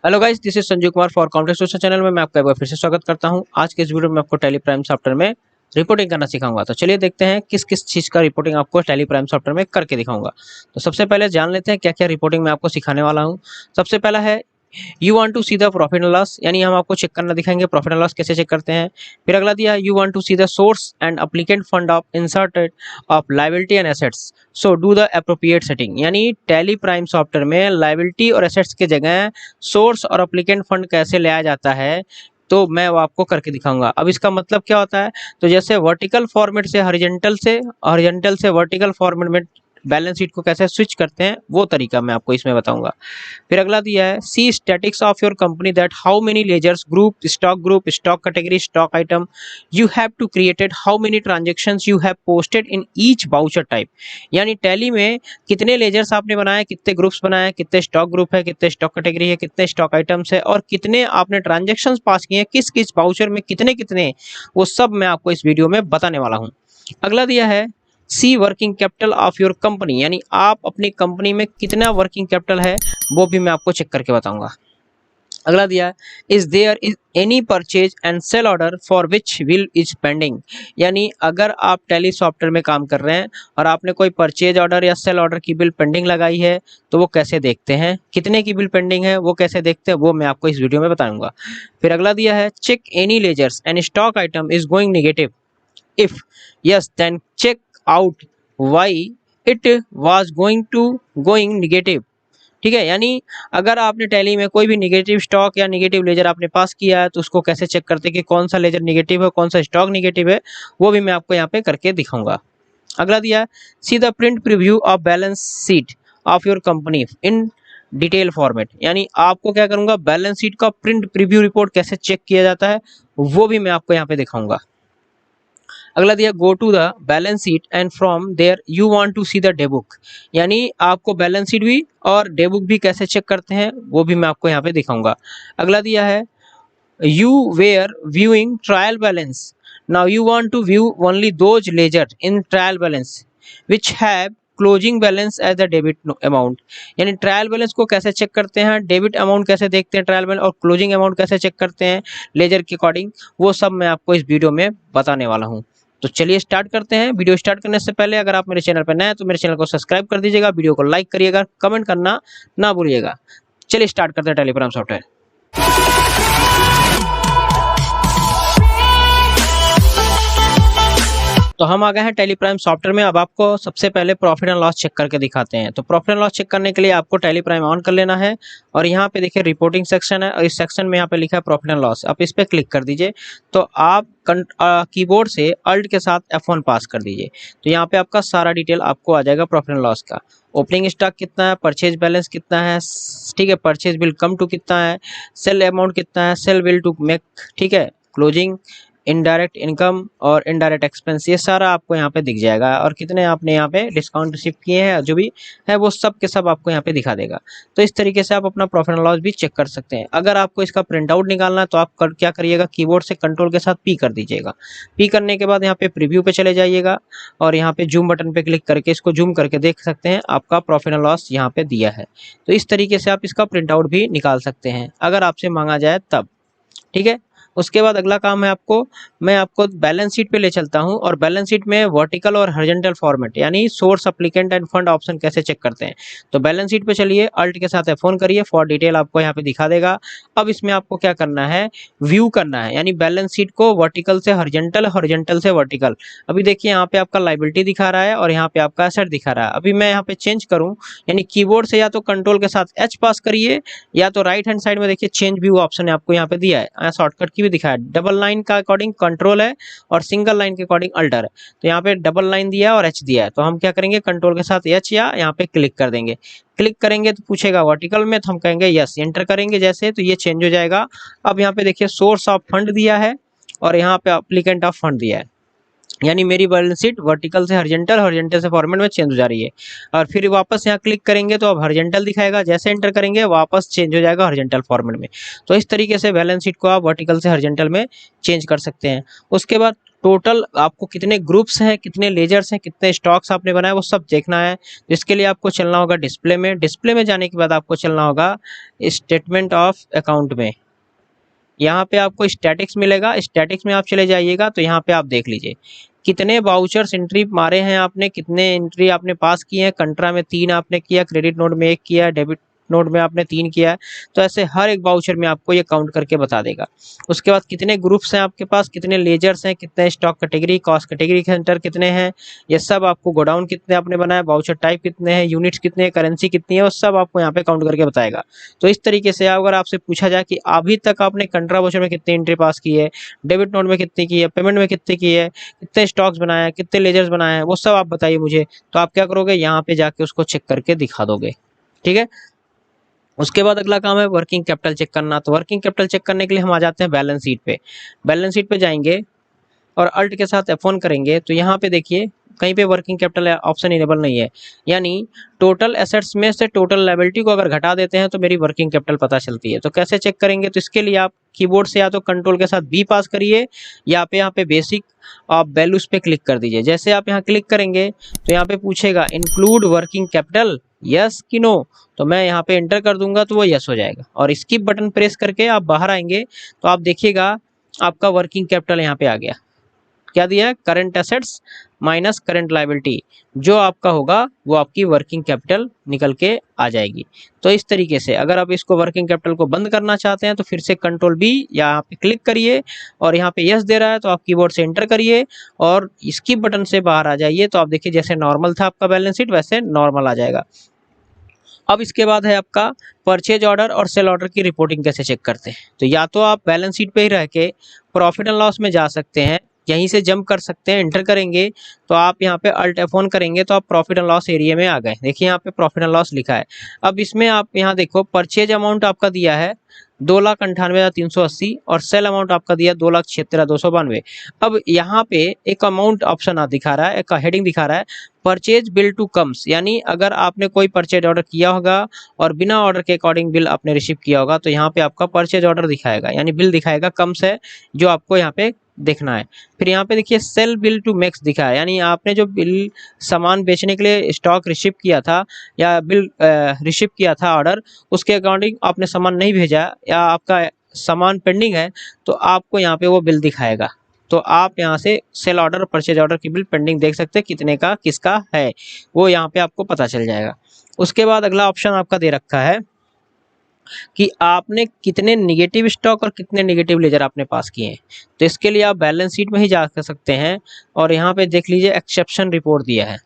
Hello guys, this is Sanjay Kumar for complex social channel में मैं आपका एक बार फिर से स्वागत करता हूं। आज के इस वीडियो में आपको टैली प्राइम सॉफ्टवेयर में रिपोर्टिंग करना सिखाऊंगा। तो चलिए देखते हैं किस किस चीज़ का रिपोर्टिंग आपको टैली प्राइम सॉफ्टवेयर में करके दिखाऊंगा। तो सबसे पहले जान लेते हैं क्या क्या रिपोर्टिंग मैं आपको सिखाने वाला हूँ। सबसे पहला है you want to see the profit and loss, यानी हम आपको चेक करना दिखाएंगे प्रॉफिट एंड लॉस कैसे चेक करते हैं। फिर अगला दिया you want to see the source and applicant fund of inserted of liability and assets, so do the appropriate setting. यानी टैली प्राइम सॉफ्टवेयर में लायबिलिटी और एसेट्स की जगह सोर्स और एप्लीकेंट फंड कैसे लाया जाता है, तो मैं वो आपको करके दिखाऊंगा। अब इसका मतलब क्या होता है, तो जैसे वर्टिकल फॉर्मेट से हॉरिजॉन्टल से वर्टिकल फॉर्मेट में बैलेंस शीट को कैसे स्विच करते हैं वो तरीका मैं आपको इसमें बताऊंगा। फिर अगला दिया है see statistics of your company that how many ledgers group stock category stock item you have to created, how many transactions you have posted in each voucher type. यानी टैली में कितने लेजर्स आपने बनाए, कितने ग्रुप्स बनाए, कितने stock group है, कितने स्टॉक कैटेगरी है, कितने स्टॉक आइटम्स है और कितने आपने ट्रांजेक्शंस पास किए हैं, किस किस बाउचर में कितने कितने, वो सब मैं आपको इस वीडियो में बताने वाला हूँ। अगला दिया है see working capital of your company, यानी आप अपनी कंपनी में कितना वर्किंग कैपिटल है वो भी मैं आपको चेक करके बताऊंगा। अगला दिया है is there is any purchase and sale order for which bill is pending. यानी अगर आप टैली सॉफ्टवेयर में काम कर रहे हैं और आपने कोई परचेज ऑर्डर या सेल ऑर्डर की बिल पेंडिंग लगाई है तो वो कैसे देखते हैं, कितने की बिल पेंडिंग है वो कैसे देखते हैं, वो मैं आपको इस वीडियो में बताऊंगा। फिर अगला दिया है check any ledgers and stock item is going negative, if yes then check out why it was going negative। ठीक है, यानी अगर आपने टैली में कोई भी नेगेटिव स्टॉक या नेगेटिव लेजर आपने पास किया है तो उसको कैसे चेक करते हैं कि कौन सा लेजर नेगेटिव है कौन सा स्टॉक नेगेटिव है, वो भी मैं आपको यहाँ पे करके दिखाऊंगा। अगला दिया see the print preview of balance sheet of your company in detail format. यानी आपको क्या करूंगा, बैलेंस शीट का प्रिंट प्रीव्यू रिपोर्ट कैसे चेक किया जाता है वो भी मैं आपको यहाँ पे दिखाऊंगा। अगला दिया go to the balance sheet and from there you want to see the day book. यानी आपको बैलेंस शीट भी और डे बुक भी कैसे चेक करते हैं वो भी मैं आपको यहाँ पे दिखाऊंगा। अगला दिया है you were viewing trial balance, now you want to view only those ledger in trial balance which have closing balance as the debit amount. यानी ट्रायल बैलेंस को कैसे चेक करते हैं, डेबिट अमाउंट कैसे देखते हैं ट्रायल बैलेंस, और closing amount कैसे चेक करते हैं लेजर के अकॉर्डिंग, वो सब मैं आपको इस वीडियो में बताने वाला हूँ। तो चलिए स्टार्ट करते हैं। वीडियो स्टार्ट करने से पहले अगर आप मेरे चैनल पर नए हैं तो मेरे चैनल को सब्सक्राइब कर दीजिएगा, वीडियो को लाइक करिएगा, कमेंट करना ना भूलिएगा। चलिए स्टार्ट करते हैं टैली प्राइम सॉफ्टवेयर। तो हम आ गए हैं टैली प्राइम सॉफ्टवेयर में। अब आपको सबसे पहले प्रॉफिट एंड लॉस चेक करके दिखाते हैं। तो प्रॉफिट एंड लॉस चेक करने के लिए आपको टैली प्राइम ऑन कर लेना है और यहाँ पे देखिए रिपोर्टिंग सेक्शन है और इस सेक्शन में यहाँ पे लिखा है प्रॉफिट एंड लॉस। आप इस पर क्लिक कर दीजिए तो आप कीबोर्ड से अल्ट के साथ F1 पास कर दीजिए तो यहाँ पे आपका सारा डिटेल आपको आ जाएगा प्रॉफिट एंड लॉस का। ओपनिंग स्टॉक कितना है, परचेज बैलेंस कितना है, ठीक है, परचेज बिल कम टू कितना है, सेल अमाउंट कितना है, सेल बिल टू मेक, ठीक है, क्लोजिंग, इनडायरेक्ट इनकम और इनडायरेक्ट एक्सपेंस, ये सारा आपको यहाँ पे दिख जाएगा और कितने आपने यहाँ पे डिस्काउंट रिसीव किए हैं जो भी है वो सब के सब आपको यहाँ पे दिखा देगा। तो इस तरीके से आप अपना प्रॉफिट एंड लॉस भी चेक कर सकते हैं। अगर आपको इसका प्रिंट आउट निकालना है तो आप क्या करिएगा, कीबोर्ड से कंट्रोल के साथ पी कर दीजिएगा। पी करने के बाद यहाँ पे प्रीव्यू पे चले जाइएगा और यहाँ पे जूम बटन पे क्लिक करके इसको जूम करके देख सकते हैं आपका प्रॉफिट एंड लॉस यहाँ पे दिया है। तो इस तरीके से आप इसका प्रिंट आउट भी निकाल सकते हैं अगर आपसे मांगा जाए तब, ठीक है। उसके बाद अगला काम है मैं आपको बैलेंस शीट पे ले चलता हूं और बैलेंस शीट में वर्टिकल और हॉरिजॉन्टल फॉर्मेट यानी source applicant end fund option कैसे चेक करते हैं। तो बैलेंस शीट पे चलिए, अल्ट के साथ F1 करिए, फॉर डिटेल आपको यहाँ पे दिखा देगा। अब इसमें आपको क्या करना है, व्यू करना है, यानी बैलेंस शीट को वर्टिकल से हॉरिजॉन्टल, हॉरिजॉन्टल से वर्टिकल। अभी देखिए यहाँ पे आपका लायबिलिटी दिखा रहा है और यहाँ पे आपका एसेट दिखा रहा है। अभी मैं यहाँ पे चेंज करूँ, यानी कीबोर्ड से या तो कंट्रोल के साथ H पास करिए या तो राइट हैंड साइड में देखिए चेंज व्यू ऑप्शन आपको यहाँ पे दिया है, शॉर्टकट की भी दिखाया है। डबल लाइन का अकॉर्डिंग कंट्रोल है और सिंगल लाइन के अकॉर्डिंग अल्टर है। तो यहाँ पे डबल लाइन दिया है और H दिया है, तो हम क्या करेंगे, कंट्रोल के साथ H या यहाँ पे क्लिक कर देंगे। क्लिक करेंगे तो पूछेगा वर्टिकल में, तो हम कहेंगे यस, एंटर करेंगे जैसे तो ये चेंज हो जाएगा। अब यहाँ पे देखिए सोर्स ऑफ फंड दिया है और यहाँ पे एप्लीकेंट ऑफ फंड दिया है, यानी मेरी बैलेंस शीट वर्टिकल से हॉरिजॉन्टल, हॉरिजॉन्टल से फॉर्मेट में चेंज हो जा रही है। और फिर वापस यहाँ क्लिक करेंगे तो अब हॉरिजॉन्टल दिखाएगा, जैसे एंटर करेंगे वापस चेंज हो जाएगा हॉरिजॉन्टल फॉर्मेट में। तो इस तरीके से बैलेंस शीट को आप वर्टिकल से हॉरिजॉन्टल में चेंज कर सकते हैं। उसके बाद टोटल आपको कितने ग्रुप्स हैं, कितने लेजर्स हैं, कितने स्टॉक्स आपने बनाए, वो सब देखना है। जिसके लिए आपको चलना होगा डिस्प्ले में। डिस्प्ले में जाने के बाद आपको चलना होगा स्टेटमेंट ऑफ अकाउंट में। यहाँ पे आपको स्टैटिक्स मिलेगा, स्टैटिक्स में आप चले जाइएगा तो यहाँ पे आप देख लीजिए कितने वाउचर्स एंट्री मारे हैं आपने, कितने एंट्री आपने पास किए हैं। कंट्रा में 3 आपने किया, क्रेडिट नोट में 1 किया, डेबिट नोट में आपने 3 किया है। तो ऐसे हर एक वाउचर में आपको ये काउंट करके बता देगा। उसके बाद कितने ग्रुप्स हैं आपके पास, कितने लेजर्स हैं, कितने स्टॉक कैटेगरी, कॉस्ट कैटेगरी के अंदर कितने हैं, ये सब आपको गोडाउन कितने आपने बनाया, वाउचर टाइप कितने हैं, यूनिट्स कितने हैं, करेंसी कितनी है, वो सब आपको यहाँ पे काउंट करके बताएगा। तो इस तरीके से अगर आपसे पूछा जाए कि अभी तक आपने कंट्रा वाउचर में कितनी एंट्री पास की है, डेबिट नोट में कितनी की है, पेमेंट में कितनी की है, कितने स्टॉक्स बनाए हैं, कितने लेजर्स बनाए हैं, वो सब आप बताइए मुझे। तो आप क्या करोगे, यहाँ पे जाके उसको चेक करके दिखा दोगे। ठीक है। उसके बाद अगला काम है वर्किंग कैपिटल चेक करना। तो वर्किंग कैपिटल चेक करने के लिए हम आ जाते हैं बैलेंस शीट पे। बैलेंस शीट पे जाएंगे और अल्ट के साथ F1 करेंगे तो यहाँ पे देखिए कहीं पे वर्किंग कैपिटल ऑप्शन इनेबल नहीं है। यानी टोटल एसेट्स में से टोटल लायबिलिटी को अगर घटा देते हैं तो मेरी वर्किंग कैपिटल पता चलती है। तो कैसे चेक करेंगे, तो इसके लिए आप कीबोर्ड से या तो कंट्रोल के साथ बी पास करिए या पे यहाँ पे बेसिक आप वैल्यूज पे क्लिक कर दीजिए। जैसे आप यहाँ क्लिक करेंगे तो यहाँ पे पूछेगा इंक्लूड वर्किंग कैपिटल यस कि नो, तो मैं यहाँ पे एंटर कर दूंगा तो वो यस हो जाएगा। और स्किप बटन प्रेस करके आप बाहर आएंगे तो आप देखिएगा आपका वर्किंग कैपिटल यहाँ पे आ गया। क्या दिया है, current assets minus current liability, जो आपका होगा वो आपकी वर्किंग कैपिटल निकल के आ जाएगी। तो इस तरीके से अगर आप इसको वर्किंग कैपिटल को बंद करना चाहते हैं तो फिर से कंट्रोल बी यहाँ पे क्लिक करिए और यहाँ पे यस दे रहा है तो आप कीबोर्ड से एंटर करिए और स्किप बटन से बाहर आ जाइए। तो आप देखिए जैसे नॉर्मल था आपका बैलेंस शीट वैसे नॉर्मल आ जाएगा। अब इसके बाद है आपका परचेज ऑर्डर और सेल ऑर्डर की रिपोर्टिंग कैसे चेक करते हैं। तो या तो आप बैलेंस शीट पे ही रह के प्रॉफिट एंड लॉस में जा सकते हैं, यहीं से जंप कर सकते हैं। एंटर करेंगे तो आप यहाँ पे अल्ट F1 करेंगे तो आप प्रॉफिट एंड लॉस एरिया में आ गए। देखिए यहाँ पे प्रॉफिट एंड लॉस लिखा है। अब इसमें आप यहाँ देखो परचेज अमाउंट आपका दिया है 2,98,380 और सेल अमाउंट आपका दिया 2,76,292। अब यहाँ पे एक अमाउंट ऑप्शन दिखा रहा है, एक हेडिंग दिखा रहा है परचेज बिल टू कम्स, यानी अगर आपने कोई परचेज ऑर्डर किया होगा और बिना ऑर्डर के अकॉर्डिंग बिल आपने रिसीव किया होगा तो यहाँ पे आपका परचेज ऑर्डर दिखाएगा, यानी बिल दिखाएगा, कम्स है जो आपको यहाँ पे देखना है। फिर यहाँ पे देखिए सेल बिल टू मैक्स दिखा है, यानी आपने जो बिल सामान बेचने के लिए स्टॉक रिसीव किया था या बिल रिसीव किया था ऑर्डर, उसके अकॉर्डिंग आपने सामान नहीं भेजा या आपका सामान पेंडिंग है तो आपको यहाँ पे वो बिल दिखाएगा। तो आप यहाँ से सेल ऑर्डर परचेज ऑर्डर की बिल पेंडिंग देख सकते हैं, कितने का किसका है वो यहाँ पे आपको पता चल जाएगा। उसके बाद अगला ऑप्शन आपका दे रखा है कि आपने कितने निगेटिव स्टॉक और कितने निगेटिव लेजर आपने पास किए हैं। तो इसके लिए आप बैलेंस शीट में ही जा सकते हैं और यहाँ पे देख लीजिए एक्सेप्शन रिपोर्ट दिया है।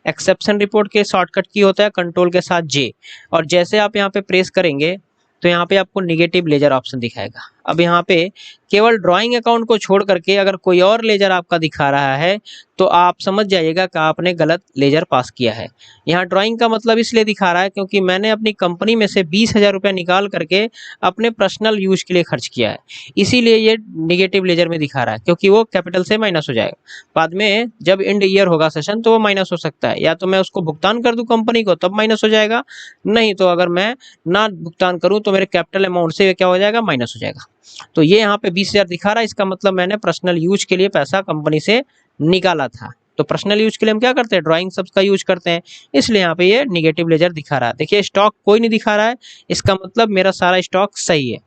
एक्सेप्शन रिपोर्ट के शॉर्टकट की होता है कंट्रोल के साथ जे, और जैसे आप यहाँ पे प्रेस करेंगे तो यहाँ पे आपको निगेटिव लेजर ऑप्शन दिखाएगा। अब यहाँ पे केवल ड्राइंग अकाउंट को छोड़ करके अगर कोई और लेजर आपका दिखा रहा है तो आप समझ जाइएगा कि आपने गलत लेजर पास किया है। यहाँ ड्राइंग का मतलब इसलिए दिखा रहा है क्योंकि मैंने अपनी कंपनी में से 20,000 रुपये निकाल करके अपने पर्सनल यूज के लिए खर्च किया है, इसीलिए ये निगेटिव लेजर में दिखा रहा है, क्योंकि वो कैपिटल से माइनस हो जाएगा। बाद में जब एंड ईयर होगा सेशन तो वो माइनस हो सकता है, या तो मैं उसको भुगतान कर दूं कंपनी को तब माइनस हो जाएगा, नहीं तो अगर मैं ना भुगतान करूं तो मेरे कैपिटल अमाउंट से क्या हो जाएगा, माइनस हो जाएगा। तो ये यहाँ पे 20,000 दिखा रहा है, इसका मतलब मैंने पर्सनल यूज के लिए पैसा कंपनी से निकाला था। तो पर्सनल यूज के लिए हम क्या करते हैं, ड्राइंग सब्स का यूज करते हैं, इसलिए यहाँ पे ये निगेटिव लेजर दिखा रहा है। देखिए स्टॉक कोई नहीं दिखा रहा है, इसका मतलब मेरा सारा स्टॉक सही है।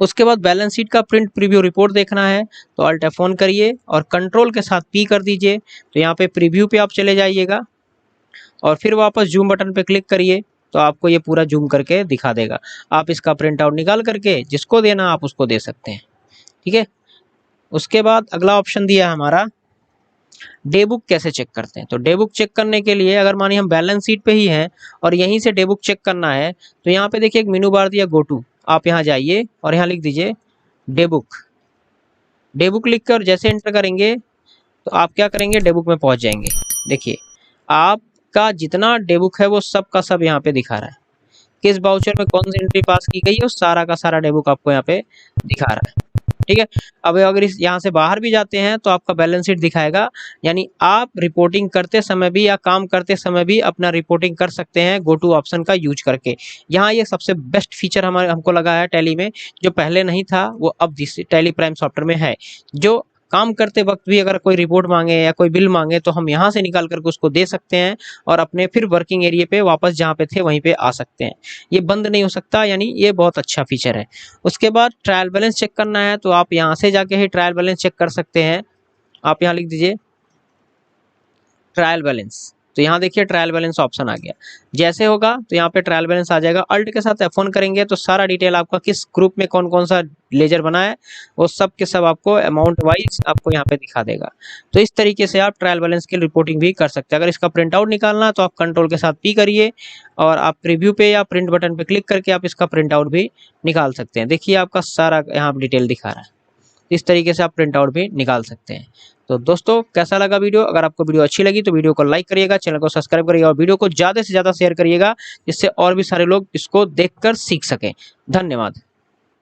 उसके बाद बैलेंस शीट का प्रिंट प्रीव्यू रिपोर्ट देखना है तो अल्ट F1 करिए और कंट्रोल के साथ पी कर दीजिए। तो यहाँ पे प्रीव्यू पे आप चले जाइएगा और फिर वापस जूम बटन पे क्लिक करिए तो आपको ये पूरा जूम करके दिखा देगा। आप इसका प्रिंट आउट निकाल करके जिसको देना आप उसको दे सकते हैं। ठीक है। उसके बाद अगला ऑप्शन दिया है हमारा डे बुक कैसे चेक करते हैं। तो डे बुक चेक करने के लिए अगर मानिए हम बैलेंस शीट पे ही हैं और यहीं से डे बुक चेक करना है तो यहाँ पे देखिए एक मेनू बार दिया गो टू, आप यहाँ जाइए और यहाँ लिख दीजिए डे बुक। डे बुक लिख कर जैसे एंटर करेंगे तो आप क्या करेंगे, डे बुक में पहुँच जाएंगे। देखिए आपका जितना डे बुक है वो सब का सब यहाँ पे दिखा रहा है, किस बाउचर में कौन सी एंट्री पास की गई है, सारा का सारा डे बुक आपको यहाँ पे दिखा रहा है। ठीक है। अब अगर इस यहाँ से बाहर भी जाते हैं तो आपका बैलेंस शीट दिखाएगा, यानी आप रिपोर्टिंग करते समय भी या काम करते समय भी अपना रिपोर्टिंग कर सकते हैं गो टू ऑप्शन का यूज करके। यहाँ ये सबसे बेस्ट फीचर हमको लगा है टैली में, जो पहले नहीं था वो अब टैली प्राइम सॉफ्टवेयर में है, जो काम करते वक्त भी अगर कोई रिपोर्ट मांगे या कोई बिल मांगे तो हम यहाँ से निकाल करके उसको दे सकते हैं और अपने फिर वर्किंग एरिया पे वापस जहाँ पे थे वहीं पे आ सकते हैं। ये बंद नहीं हो सकता, यानी ये बहुत अच्छा फीचर है। उसके बाद ट्रायल बैलेंस चेक करना है तो आप यहाँ से जाके ही ट्रायल बैलेंस चेक कर सकते हैं। आप यहाँ लिख दीजिए ट्रायल बैलेंस, तो यहाँ देखिए ट्रायल बैलेंस ऑप्शन आ गया। जैसे होगा तो यहाँ पे ट्रायल बैलेंस आ जाएगा। अल्ट के साथ F1 करेंगे तो सारा डिटेल आपका किस ग्रुप में कौन कौन सा लेजर बना है वो सब के सब आपको अमाउंट वाइज आपको यहाँ पे दिखा देगा। तो इस तरीके से आप ट्रायल बैलेंस की रिपोर्टिंग भी कर सकते हैं। अगर इसका प्रिंट आउट निकालना है तो आप कंट्रोल के साथ P करिए और आप प्रीव्यू पे या प्रिंट बटन पे क्लिक करके आप इसका प्रिंट आउट भी निकाल सकते हैं। देखिए आपका सारा यहाँ डिटेल दिखा रहा है। इस तरीके से आप प्रिंट आउट भी निकाल सकते हैं। तो दोस्तों कैसा लगा वीडियो? अगर आपको वीडियो अच्छी लगी तो वीडियो को लाइक करिएगा, चैनल को सब्सक्राइब करिएगा और वीडियो को ज़्यादा से ज़्यादा शेयर करिएगा जिससे और भी सारे लोग इसको देखकर सीख सकें। धन्यवाद।